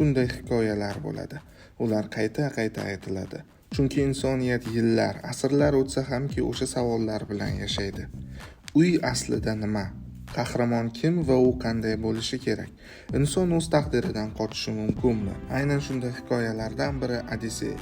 shunday hikoyalar bo'ladi. Ular qayta-qayta aytiladi. Chunki insoniyat yillar, asrlar o'tsa hamki o'sha savollar bilan yashaydi. Uy aslida nima? Qahramon kim va u qanday bo'lishi kerak? Inson o'z taqdiridan qochishi mumkinmi? Aynan shunday hikoyalardan biri Odissey.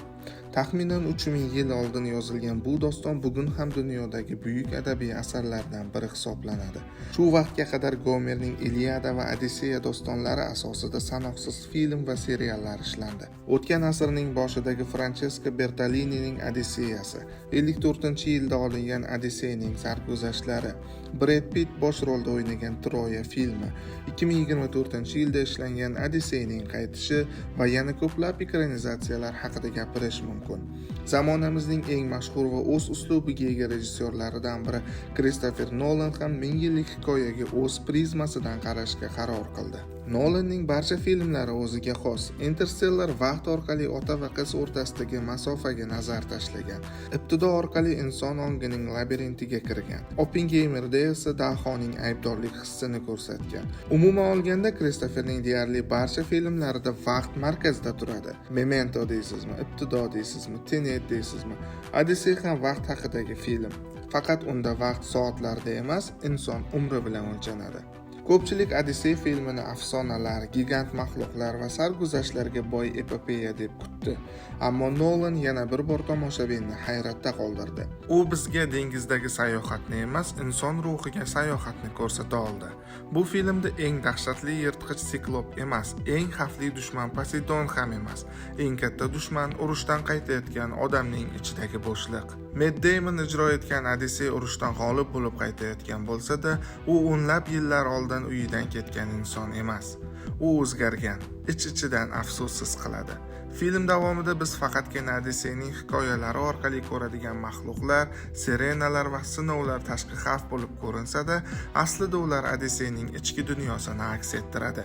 Taxminan 3000 yil oldin yozilgan bu doston bugun ham dunyodagi buyuk adabiy asarlardan biri hisoblanadi. Shu vaqtga qadar Gomerning Iliada va Odisseya dostonlari asosida sanoqsiz film va seriallar ishlandi. O'tgan asrning boshidagi Francesco Bertolinining Odisseyasi, 54-yilda olingan Odisseyning sarguzashtlari, Brad Pitt bosh rolda o'ynagan Troya filmi, 2024-yilda ishlangan Odisseyning qaytishi va yana ko'plab ekranizatsiyalar haqida gapirish mumkin. Zamonamizning eng mashhur va o'z uslubiga ega rejissyorlaridan biri Christopher Nolan ham 1000 yillik hikoyaga o'z prizmasidan qarashga qaror qildi. Nolanning barcha filmlari o'ziga xos. Interstellar vaqt orqali ota va qiz o'rtasidagi masofaga nazar tashlagan. Ibtido orqali inson ongining labirintiga kirgan. Oppenheimerda esa dahoning aybdorlik hissini ko'rsatgan. Umuman olganda Christopherning deyarli barcha filmlarida vaqt markazda turadi. Memento deysizmi, Ibtido deysizmi, Tenet deysizmi, Odyssey ham vaqt haqidagi film. Faqat unda vaqt soatlarda emas, inson umri bilan o'lchanadi. Ko'pchilik Odyssey filmini afsonalar, gigant maxluqlar va sarguzashtlarga boy epopeya deb kutdi. Ammo Nolan yana bir bor tomoshabinni hayratda qoldirdi. U bizga dengizdagi sayohatni emas, inson ruhiga sayohatni ko'rsata oldi. Bu filmda eng dahshatli yirtqich siklop emas, eng xavfli dushman Poseidon ham emas. Eng katta dushman urushdan qaytayotgan odamning ichidagi bo'shliq. Matt Damon ijro etgan Odyssey urushdan g'olib bo'lib qaytayotgan bo'lsa-da, u o'nlab yillar oldin uyidan ketgan inson emas. U o'zgargan, ich-ichidan afsussiz qiladi. Film davomida biz faqatgina Odysseyning hikoyalari orqali ko'radigan maxluqlar, sirenalar va sinovlar tashqi xavf bo'lib ko'rinsa-da, aslida ular Odysseyning ichki dunyosini aks ettiradi.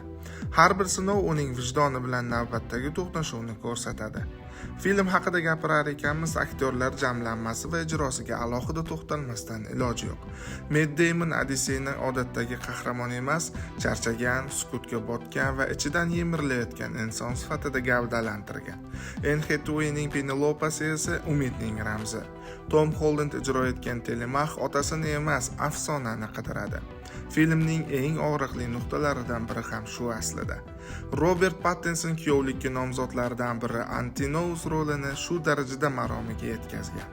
Har bir sinov uning vijdoni bilan navbatdagi to'qnashuvni ko'rsatadi. Film haqida gapirar ekanmiz, aktyorlar jamlanmasi va ijrosiga alohida to'xtalmasdan iloji yo'q. Matt Damon Odysseyni odatdagi qahramon emas, charchagan, sukutga botgan va ichidan yemirilayotgan inson sifatida gavdalantirgan. Anne Hathawayning Penelopasi esa umidning ramzi. Tom Holland ijro etgan Telemach otasini emas, afsonani qidiradi. Filmning eng og'riqli nuqtalaridan biri ham shu aslida. Robert Pattinson kuyovlikka nomzodlardan biri Antinous rolini shu darajada maromiga yetkazgan.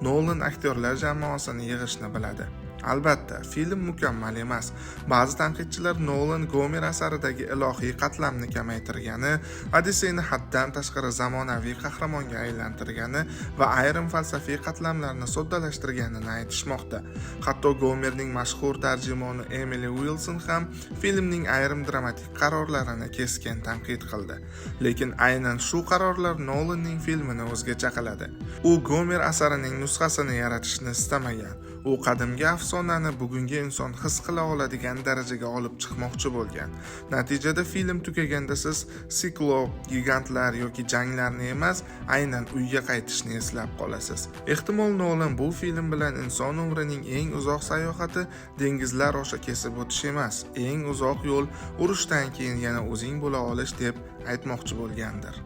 Nolan aktyorlar jamoasini yig'ishni biladi. Albatta, film mukammal emas. Ba'zi tanqidchilar Nolan Gomer asaridagi ilohiy qatlamni kamaytirgani, Odysseyni haddan tashqari zamonaviy qahramonga aylantirgani va ayrim falsafiy qatlamlarni soddalashtirganini aytishmoqda. Hatto Gomerning mashhur tarjimoni Emily Wilson ham filmning ayrim dramatik qarorlarini keskin tanqid qildi. Lekin aynan shu qarorlar Nolanning filmini o'zgacha qiladi. U Gomer asarining nusxasini yaratishni istamagan. U qadimgi afsonani bugungi inson his qila oladigan darajaga olib chiqmoqchi bo'lgan. Natijada film tugaganda siz siklop, gigantlar yoki janglarni emas, aynan uyga qaytishni eslab qolasiz. Ehtimol Nolan bu film bilan inson umrining eng uzoq sayohati dengizlar osha kesib o'tish emas, eng uzoq yo'l urushdan keyin yana o'zing bo'la olish deb aytmoqchi bo'lgandir.